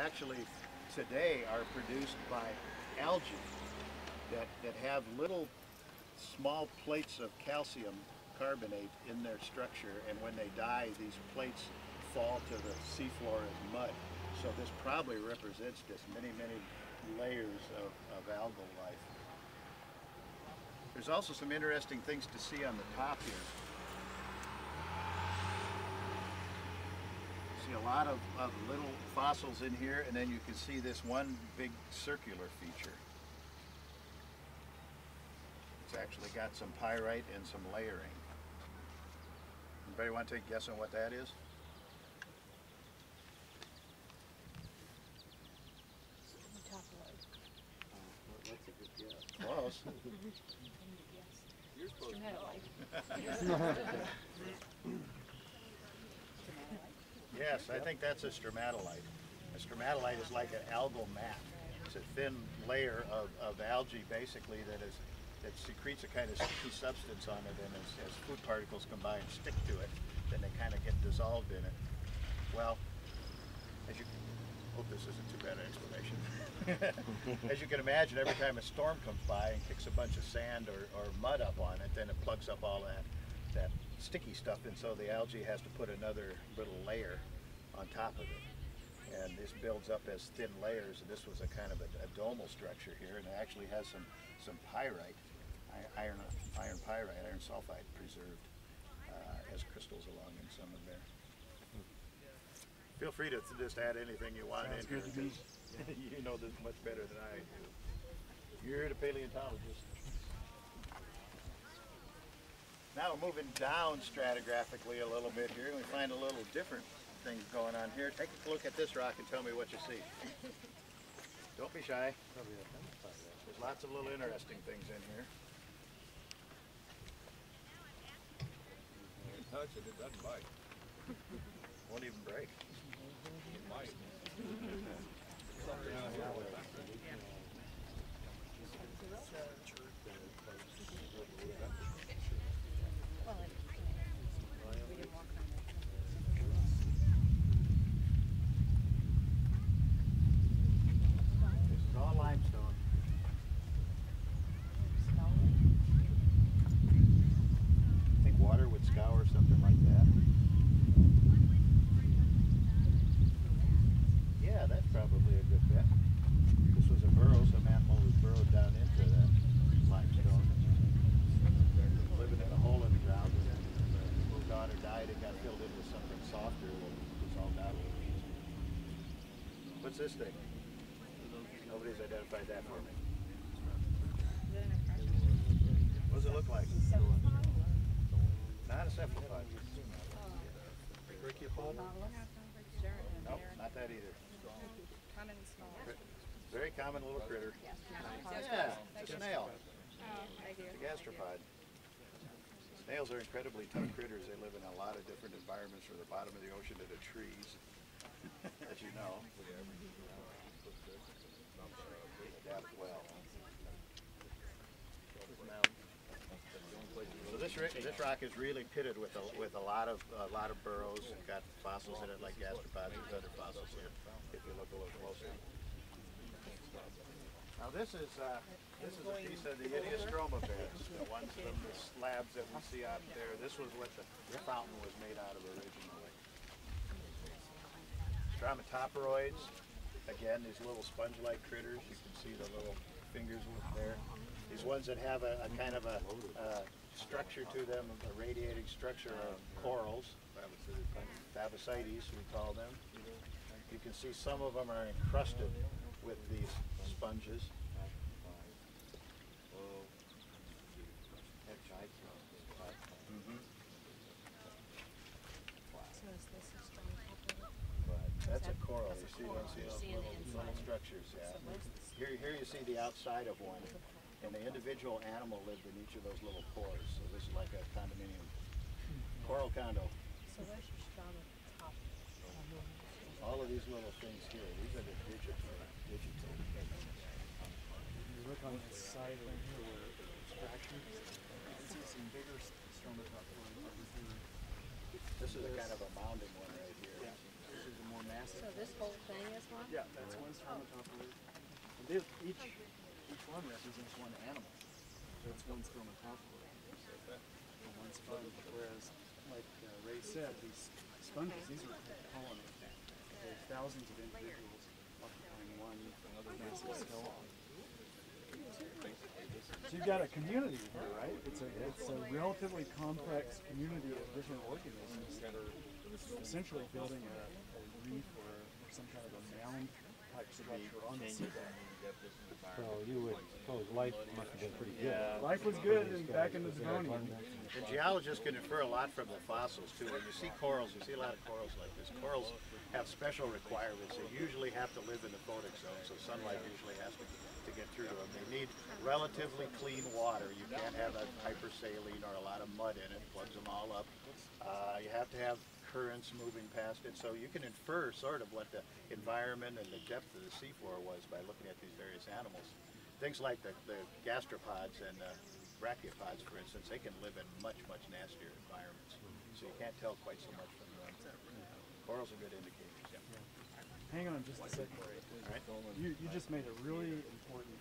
actually today are produced by algae that have little small plates of calcium carbonate in their structure, and when they die, these plates fall to the seafloor as mud. So this probably represents just many, many layers of algal life. There's also some interesting things to see on the top here. See a lot of little fossils in here, and then you can see this one big circular feature. It's actually got some pyrite and some layering. Anybody want to take a guess on what that is? What's a good guess? Close. You're supposed to Yes, I think that's a stromatolite. A stromatolite is like an algal mat. It's a thin layer of algae, basically, that secretes a kind of sticky substance on it, and as food particles come by and stick to it, then they kind of get dissolved in it. Well, as you hope this isn't too bad an explanation. As you can imagine, every time a storm comes by and kicks a bunch of sand or mud up on it, then it plugs up all that sticky stuff, and so the algae has to put another little layer on top of it. And this builds up as thin layers, and this was a kind of a domal structure here, and it actually has some pyrite, iron pyrite, iron sulfide preserved as crystals along in some of there. Feel free to just add anything you want in here, because you know this much better than I do. You're the paleontologist. Now we're moving down stratigraphically a little bit here, and we find a little different things going on here. Take a look at this rock and tell me what you see. Don't be shy. There's lots of little interesting things in here. You touch it, it doesn't bite. Won't even break. It might. Something out here with that. This is all limestone. I think water would scour something like that. Yeah, that's probably a good bet. This was a burrow, some animal was burrowed down into that limestone. Living in a hole in the ground, and then the little daughter died and got filled in with something softer that dissolved out a little easier. What's this thing? Nobody's identified that for me. What does it look like? Not a cephalopod. Brachiopod? Nope, not that either. Common small. Very common little critter. Yeah, it's a snail. It's a gastropod. Snails are incredibly tough critters. They live in a lot of different environments, from the bottom of the ocean to the trees, as you know. Adapt well. So this rock is really pitted with a lot of burrows. It's got fossils in it like gastropods. There's other fossils here if you look a little closer. Now this is a piece of the Idiastroma beds, the ones from the slabs that we see out there. This was what the fountain was made out of originally. Stromatoporoids, again, these little sponge-like critters. You can see the little fingers there. These ones that have a kind of a structure to them, a radiating structure of corals, Babasites we call them. You can see some of them are encrusted with these sponges. That's a coral. You see those little structures. Yeah. Here you see the outside of one, and the individual animal lived in each of those little pores. So this is like a condominium. Coral condo. So where's your stroma top? All of these little things here, these are the digital. You look on the side of the extraction, you see some bigger stromatoporoids over here. This is a kind of a mounding one right here. Yeah, this is a more massive. So this whole thing is one? Yeah, that's one stromatophyte. And each one represents one animal. So it's one stromatophyte. And one sponge. Whereas, like Ray said, these sponges, these are colonies. There's thousands of individuals occupying one massive skull. So you've got a community here, right? It's a relatively complex community of different organisms that are essentially building a reef or some kind of a mound type structure on the seabed. So you would suppose life must have been pretty good. Life was good back in the Devonian. And geologists can infer a lot from the fossils too. When you see corals, you see a lot of corals like this. Corals have special requirements. They usually have to live in the photic zone, so sunlight usually has to get through to them. They need relatively clean water. You can't have a hypersaline or a lot of mud in it, plugs them all up. You have to have currents moving past it, so you can infer sort of what the environment and the depth of the seafloor was by looking at these various animals. Things like the gastropods and brachiopods, for instance, they can live in much nastier environments, so you can't tell quite so much from them. Corals are good indicators. Yeah. Hang on just a second. All right. You just made a really important